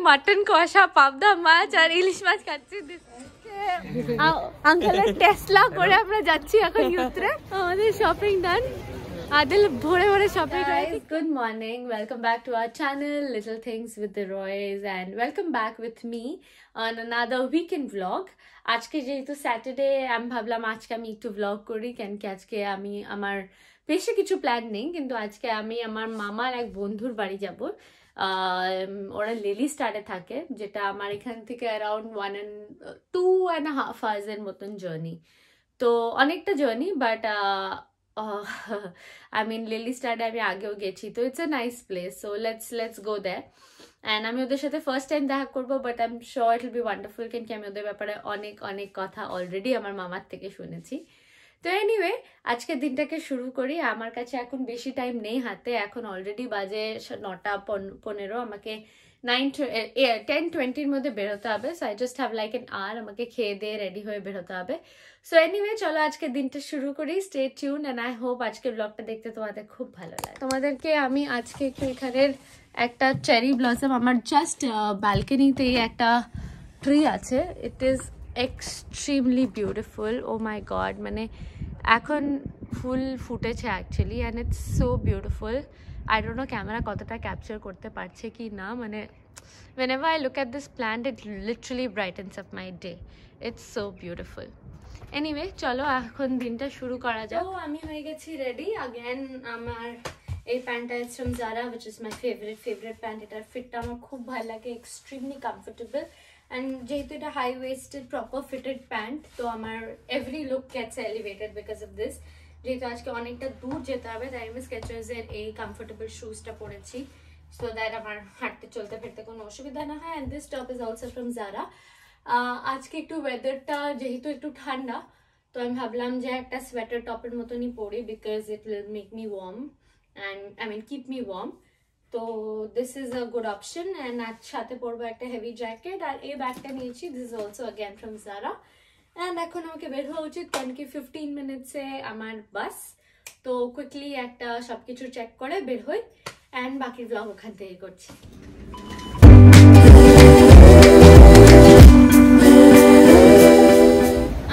Mutton কষা, পাবদা মাছ আর ইলিশ মাছ খাচ্ছি। আঙ্কেলের টেসলা করে আমরা যাচ্ছি এখন ইউথরে। আমাদের শপিং ডান, আদিল ভরে ভরে shopping. Good morning, welcome back to our channel little things with the Roys and welcome back with me on another weekend vlog. আজকে যেহেতু স্যাটারডে, আমি ভাবলাম আজকে আমি একটু ব্লগ করি, কেন কি আজকে আমি আমার বেশি কিছু প্ল্যান নেই, কিন্তু আজকে আমি আমার মামার এক বন্ধুর বাড়ি যাব। ওরা লিলি স্টারে থাকে, যেটা আমার এখান থেকে অ্যারাউন্ড 2.5 hours এর মতন জার্নি। তো অনেকটা journey, but I mean Lily স্টারে আমি আগেও গেছি, তো it's a nice place. So let's go there. And আমি ওদের সাথে ফার্স্ট টাইম দেখা করবো, but I am sure it will be wonderful, কেন কি আমি ওদের ব্যাপারে অনেক অনেক কথা অলরেডি আমার মামার থেকে শুনেছি। তো এনিওয়ে, আজকের দিনটাকে শুরু করি। আমার কাছে এখন বেশি টাইম নেই হাতে, এখন অলরেডি বাজে 9:15। আমাকে 10:20 মধ্যে বেরোতে হবে। So I just have like an hour, আমাকে খেয়ে দিয়ে রেডি হয়ে বেরোতে হবে। সো এনিওয়ে, চলো আজকের দিনটা শুরু করি। Stay tune and I hope আজকের ব্লগটা দেখতে তোমাদের খুব ভালো লাগে। তোমাদেরকে আমি আজকে একটু এখানের একটা চেরি ব্লসম, আমার জাস্ট ব্যালকনিতেই একটা ট্রি আছে, it is extremely beautiful. Oh my God, মানে এখন ফুল ফুটেছে actually, and it's so beautiful. I don't know camera কতটা ক্যাপচার করতে পারছে কি না, মানে whenever I look at this plant it literally brightens up my day. It's so beautiful. Anyway, চলো এখন দিনটা শুরু করা যাক। তো আমি হয়ে গেছি রেডি। আগেন আমার এই প্যান্টটা is from Zara, which is my favorite pant. এটার ফিটটা আমার খুব ভালো লাগে, এক্সট্রিমলি কমফোর্টেবল। অ্যান্ড যেহেতু এটা high waisted proper fitted pant, তো আমার every look gets elevated because of this. যেহেতু আজকে অনেকটা দূর যেতে হবে, তাই আমি স্কেচার্সের এই কমফোর্টেবল শুজটা পরেছি, সো দ্যাট আমার হাঁটতে চলতে ফিরতে কোনো অসুবিধা না হয়। And this top is also from Zara. আজকে একটু ওয়েদারটা যেহেতু একটু ঠান্ডা, তো আমি ভাবলাম যে একটা সোয়েটার টপের মতনই পরি, because it will make me warm and I mean keep me warm. তো this is a good option. And আজ সাথে পরবো একটা হেভি জ্যাকেট। আর এই ব্যাগটা নিয়েছি, this is also again from Zara. And এখন আমাকে বের হওয়া উচিত, কারণ কি 15 মিনিটসে আমার বাস। তো কুইকলি একটা সবকিছু চেক করে বের হই, অ্যান্ড বাকি ব্লগ ওখান থেকে করছি।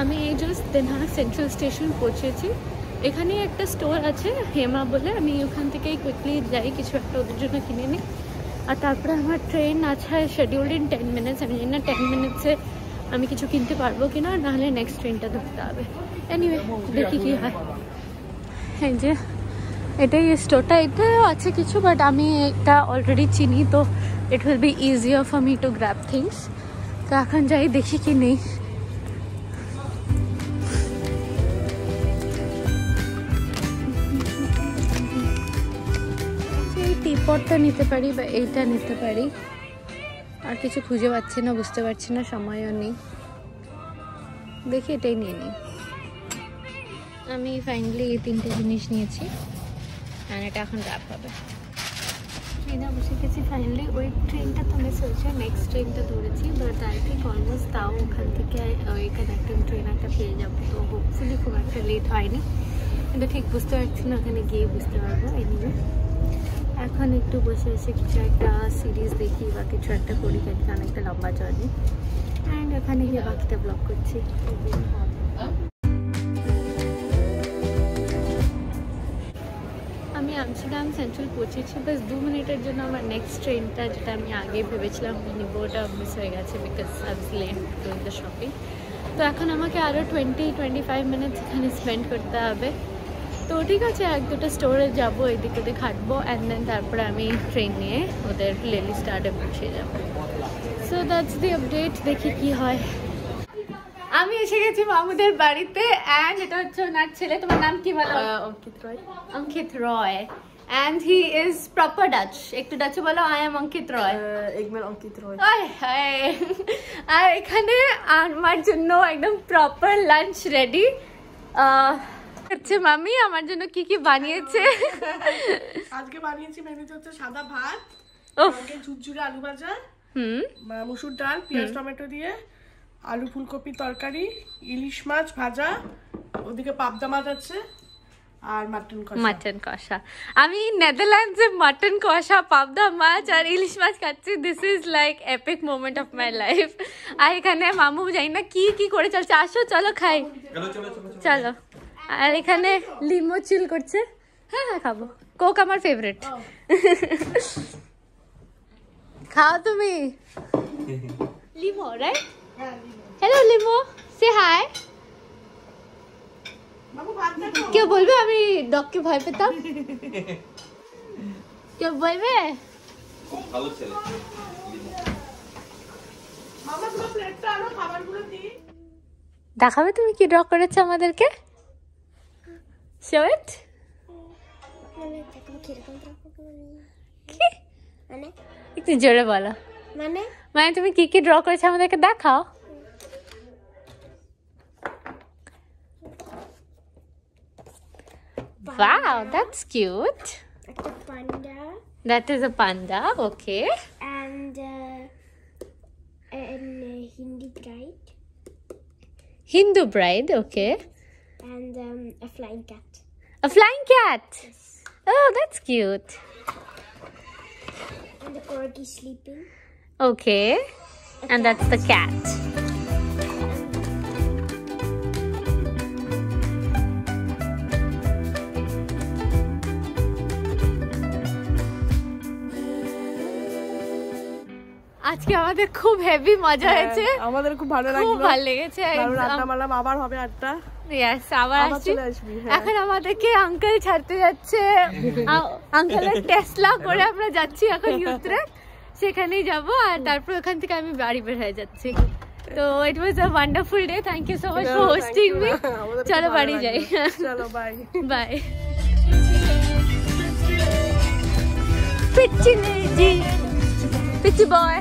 আমি এই জাস্ট দেনহাটা সেন্ট্রাল স্টেশন পৌঁছেছি। এখানে একটা স্টোর আছে হেমা বলে, আমি ওখান থেকেই কুইকলি যাই, কিছু একটা ওদের জন্য কিনে নিই। আর তারপরে আমার ট্রেন আছে শিডিউলড ইন 10 মিনিটস। আমি জানি না 10 মিনিটসে আমি কিছু কিনতে পারবো কিনা, নাহলে নেক্সট ট্রেনটা ধরতে হবে। এনিওয়ে, দেখি কি হয়। এই যে এটাই স্টোরটা, এটাও আছে কিছু, বাট আমি এটা অলরেডি চিনি, তো ইট will B easier for me two grab things. তো এখন যাই, দেখি কি নেই। এই টিপটটা নিতে পারি বা এইটা নিতে পারি, আর কিছু খুঁজে পাচ্ছি না, বুঝতে পারছি না, সময়ও নেই। দেখি এটাই নিয়ে নিই। আমি ফাইনালি এই 3টে জিনিস নিয়েছি, আর এটা এখন র্যাপ হবে। এটা বসে গেছি ফাইনালি। ওই ট্রেনটা তো মিস হয়েছে, নেক্সট ট্রেনটা ধরেছি, বাট আই থিঙ্ক অলমোস্ট তাও ওখান থেকে ওই কানেক্টিং ট্রেন একটা পেয়ে যাবো। তো হোপফুলি খুব একটা লেট হয়নি, কিন্তু ঠিক বুঝতে পারছি না, ওখানে গিয়ে বুঝতে পারবো। এনিওয়ে, এখন একটু বসে বসে কিছু একটা সিরিজ দেখি বা কিছু একটা করি, কেন অনেকটা লম্বা জার্নি। অ্যান্ড ওখানে গিয়ে বাকিটা ব্লগ করছি। আমি আমস্টারডাম সেন্ট্রাল পৌঁছেছি, বাস 2 মিনিটের জন্য আমার নেক্সট ট্রেনটা, যেটা আমি আগে ভেবেছিলাম নিব, ওটা মিস হয়ে গেছে because I was late doing the shopping. তো এখন আমাকে আরও 20-25 মিনিটস এখানে স্পেন্ড করতে হবে। তো ঠিক আছে, 1-2টা স্টোরে যাবো, এদিক ওদিক হাঁটবো, অ্যান্ড দেন তারপরে আমি ট্রেন নিয়ে ওদের লিলি স্টারে পৌঁছে যাবো। সো দ্যাটস দি আপডেট, দেখি কি হয়। আমি এসে গেছি মামুদের বাড়িতে, অ্যান্ড এটা হচ্ছে ওনার ছেলে। তোমার নাম কি বলো? Ankit Roy. Ankit Roy, and he is proper Dutch. একটু ডাচে বলো, আই এম অঙ্কিত রয়। অঙ্কিত রয়। আর এখানে আমার জন্য একদম প্রপার লাঞ্চ রেডি। হচ্ছে মামি আমার জন্য কি কি বানিয়েছে। আজকে বানিয়েছি মেনুতে হচ্ছে সাদা ভাত, ঝুরঝুরে আলু ভাজা, মুসুর ডাল, পেঁয়াজ টমেটো দিয়ে, আলু ফুলকপি তরকারি, ইলিশ মাছ ভাজা, ওদিকে পাবদা মাছ আছে, আর মাটন কষা। আমি নেদারল্যান্ডসে মাটন কষা, পাবদা মাছ আর ইলিশ মাছ খাচ্ছি। This is like epic moment of my life. আর এখানে মামু জানি না কি কি করে চলছে। আসো চলো খাই, চলো। আর এখানে লিমো চিল করছে। হ্যাঁ হ্যাঁ খাবো, কোক আমার ফেভারিট। খাও তুমি লিমো, রাইট? হ্যালো লিমো, সে হাই। কেউ বলবে আমি ডগকে ভয় পেতাম? কেউ বলবে? দেখাবে তুমি কি ড্র করেছো আমাদেরকে? শো ইট। কি একটু জোরে বলো। মানে তুমি কি কি ড্র করেছো আমাদেরকে দেখাও। Wow, that's cute. That's a panda. That is a panda, okay. And Hindu bride. Hindu bride, okay. And a flying cat. A flying cat. Yes. Oh, that's cute. And the corgi sleeping. Okay. And that's the cat. আজকে আমাদের খুব heavy মজা হয়েছে। আমাদের খুব ভালো লাগলো, খুব ভালো লেগেছে। রান্না বান্না আবার হবে আটটা। ইয়েস, আবার আসছি। এখন আমাদেরকে আঙ্কেল ছাড়তে যাচ্ছে। আঙ্কেলের টেসলা করে আমরা যাচ্ছি এখন ইউথ্রেক, সেখানেই যাব। আর তারপর ওখান থেকে আমি বাড়ি বের হয়ে যাচ্ছি। তো it was a wonderful day. Thank you so much for hosting me. চলো বাড়ি যাই। চলো বাই বাই। পিচ্চি জি, পিচ্চি বয়,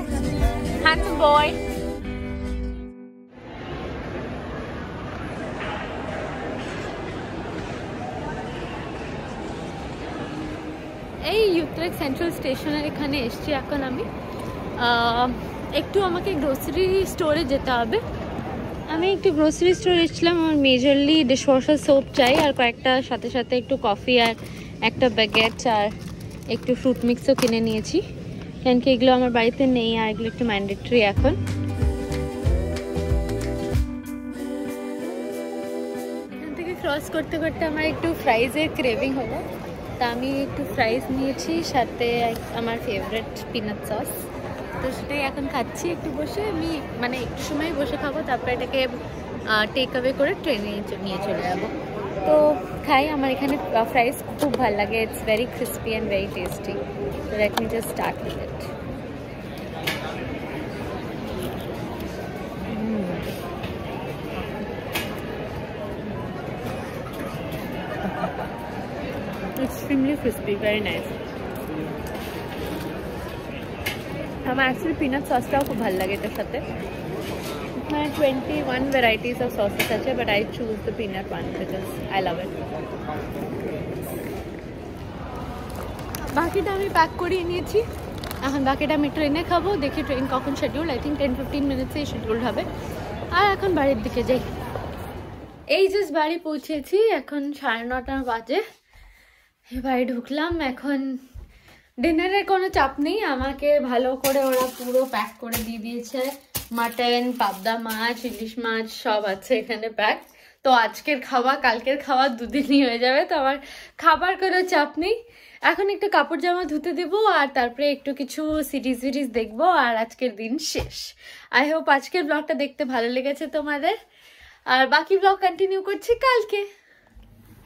হ্যান্ডসাম বয়। এই ইউথ্রেক সেন্ট্রাল স্টেশনের এখানে এসছি এখন আমি। একটু আমাকে গ্রোসারি স্টোরে যেতে হবে। আমি একটু গ্রোসারি স্টোরে এসেছিলাম। আমার মেজরলি ডিশওয়াশার সোপ চাই, আর কয়েকটা সাথে সাথে একটু কফি আর একটা ব্যাগেট আর একটু ফ্রুট মিক্সও কিনে নিয়েছি, কারণ কি এগুলো আমার বাড়িতে নেই আর এগুলো একটু ম্যান্ডেটরি এখন। এখান থেকে ক্রস করতে করতে আমার একটু ফ্রাইজের ক্রেভিং হলো, তা আমি একটু ফ্রাইজ নিয়েছি, সাথে আমার ফেভারিট পিনাট সস। তো সেটাই এখন খাচ্ছি একটু বসে। আমি মানে একটু সময় বসে খাবো, তারপরে এটাকে টেক অ্যাওয়ে করে ট্রেনে নিয়ে চলে যাবো। তো খাই। আমার এখানে ফ্রাইজ খুব ভালো লাগে। It's very crispy and very tasty. তো let me just start with it. Extremely crispy, very nice. আমার অ্যাকচুয়ালি পিনাট সসটাও খুব ভালো লাগে এটার সাথে। এখানে 21 ভ্যারাইটিস অফ সসেস আছে, but I choose the peanut one because I love it. বাকিটা আমি প্যাক করিয়ে নিয়েছি। এখন বাকিটা আমি ট্রেনে খাবো। দেখি ট্রেন কখন শিডিউল। আই থিঙ্ক 10-15 মিনিটসেই শিডিউল হবে। আর এখন বাড়ির দিকে যাই। এই জাস্ট বাড়ি পৌঁছেছি। এখন 9:30 বাজে। বাড়ি ঢুকলাম। এখন ডিনারের কোনো চাপ নেই। আমাকে ভালো করে ওরা পুরো প্যাক করে দিয়ে দিয়েছে। মাটন, পাবদা মাছ, ইলিশ মাছ সব আছে এখানে প্যাক। তো আজকের খাওয়া কালকের খাওয়া দুদিনই হয়ে যাবে। তো আমার খাবার কোনো চাপ নেই। এখন একটু কাপড় জামা ধুতে দেবো, আর তারপরে একটু কিছু সিরিজ দেখবো, আর আজকের দিন শেষ। আই হোপ আজকের ব্লগটা দেখতে ভালো লেগেছে তোমাদের। আর বাকি ব্লগ কন্টিনিউ করছি কালকে।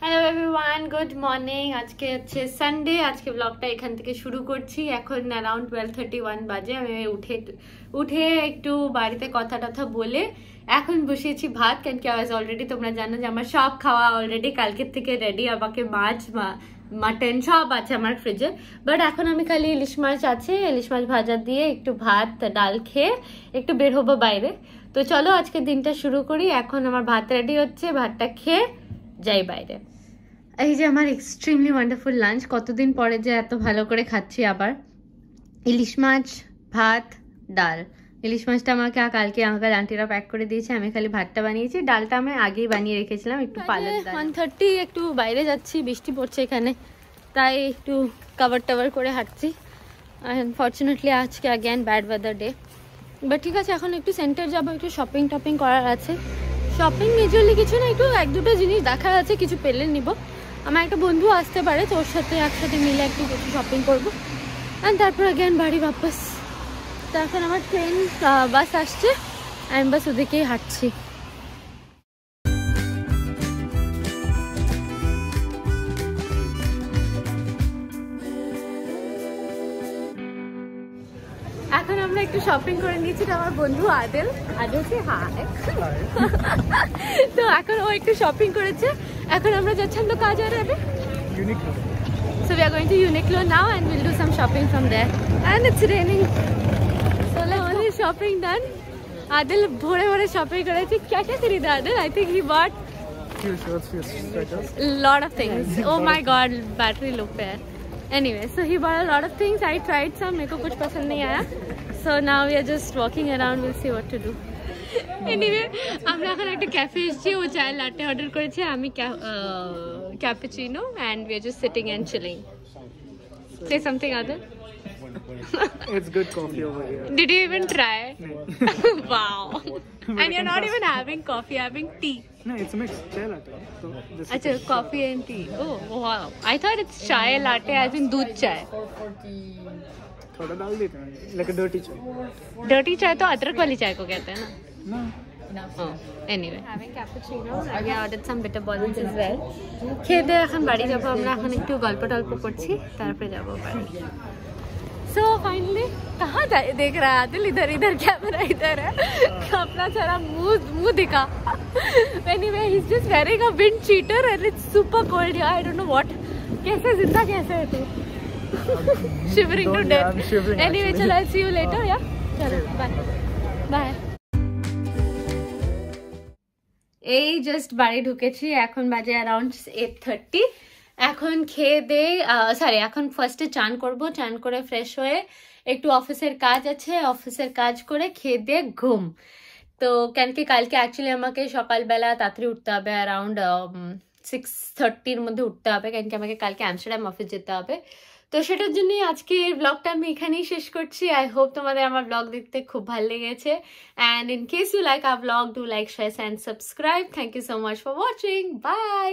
Hello everyone, good morning. আজকে হচ্ছে সানডে। আজকে ব্লগটা এখান থেকে শুরু করছি। এখন অ্যারাউন্ড 12:31 বাজে। আমি উঠে একটু বাড়িতে কথা টথা বলে এখন বসিয়েছি ভাত। কেন কি আওয়াজ অলরেডি তোমরা জানো যে আমার সব খাওয়া অলরেডি কালকের থেকে রেডি। আমাকে মাছ মাটন সব আছে আমার ফ্রিজে। বাট এখন আমি খালি ইলিশ মাছ আছে, ইলিশ মাছ ভাজা দিয়ে একটু ভাত ডাল খেয়ে একটু বের হবো বাইরে। তো চলো আজকে দিনটা শুরু করি। এখন আমার ভাত রেডি হচ্ছে, ভাতটা খেয়ে যাই বাইরে। এই যে আমার এক্সট্রিমলি ওয়ান্ডারফুল লাঞ্চ। কতদিন পরে যে এত ভালো করে খাচ্ছি আবার। ইলিশ মাছ, ভাত, ডাল, ইলিশ মাছটা আমাকে কালকে আঙ্কেল আন্টিরা প্যাক করে দিয়েছে, আমি খালি ভাতটা বানিয়েছি, ডালটা আমি আগেই বানিয়ে রেখেছিলাম। একটু পালার 1:30, একটু বাইরে যাচ্ছি, বৃষ্টি পড়ছে এখানে, তাই একটু কভার টাভার করে হাঁটছি। আনফর্চুনেটলি আজকে again bad weather day, but ঠিক আছে, এখন একটু সেন্টার যাবো, একটু শপিং টপিং করার আছে। শপিং মেজরলি কিছু না, একটু এক দুটো জিনিস দেখার আছে, কিছু পেলে নিব। আমার একটা বন্ধু আসতে পারে, তোর সাথে একসাথে মিলে একটু কিছু শপিং করবো, অ্যান্ড তারপর অ্যাগেন বাড়ি বাপাস। তো এখন আমার ট্রেন বাস আসছে, আমি বাস ওদিকেই হাঁটছি। এখন আমরা একটু শপিং করে নিয়েছি, আমার বন্ধু আদেল আদেলকে হাই। তো এখন ও একটু শপিং করেছে, এখন আমরা যাচ্ছি, हम लोग कहाँ जा रहे हैं अभी? Uniqlo. So we are going to Uniqlo now and we'll do some shopping from there. And it's raining. So only shopping done. Adil bhore bhore shopping करेছে। क्या क्या खरीदा Adil? I think he bought Few shirts, few sweaters. lot of things. Oh my god, battery low पे है। Anyway, so he bought a lot of things. I tried some, मेरे को कुछ पसंद नहीं आया। So now we are just walking around. We'll see what to do. Anyway, আমরা এখন একটা ক্যাফে এসেছি, ও চায় লাটে অর্ডার করেছে, আমি cappuccino, and we are just sitting and chilling. Say something Adil. It's good coffee over here. Did you even try? Wow. And you're not even having coffee, you're having tea. No, it's mixed chai latte. So this Achha, coffee and tea. Oh, wow. I thought it's chai latte as in दूध चाय. थोड़ा डाल देते हैं, like a dirty chai. Dirty चाय तो अदरक वाली चाय को कहते हैं ना? No. Oh, anyway. Having cappuccino. I ordered some bitter balls as well. খেয়ে দিয়ে এখন বাড়ি যাবো, আমরা এখন একটু গল্প টল্প করছি, তারপরে যাবো বাড়ি। So finally, कहाँ देख रहा है आदिल? इधर इधर कैमरा इधर है, अपना सारा मुंह दिखा। Anyway, he's just wearing a wind cheater and it's super cold here. I don't know what. कैसे जिंदा कैसे है तू? Shivering to death. I'm shivering. Anyway, चलो I'll see you later. Yeah. चलो bye. Bye. এই জাস্ট বাড়ি ঢুকেছি, এখন বাজে অ্যারাউন্ড 8:30। এখন খেয়ে দিয়ে এখন ফার্স্টে চান করব, চান করে ফ্রেশ হয়ে একটু অফিসের কাজ আছে, অফিসের কাজ করে খেয়ে দিয়ে ঘুম। তো কেন কি কালকে অ্যাকচুয়ালি আমাকে সকালবেলা তাড়াতাড়ি উঠতে হবে, অ্যারাউন্ড 6:30-র মধ্যে উঠতে হবে, কেন কি আমাকে কালকে আমস্টারডাম অফিস যেতে হবে। তো সেটার জন্যই আজকে ব্লগটা আমি এখানেই শেষ করছি। আই হোপ তোমাদের আমার ব্লগ দেখতে খুব ভালো লেগেছে, and in case you like our vlog, do like, share and subscribe. Thank you so much for watching. By.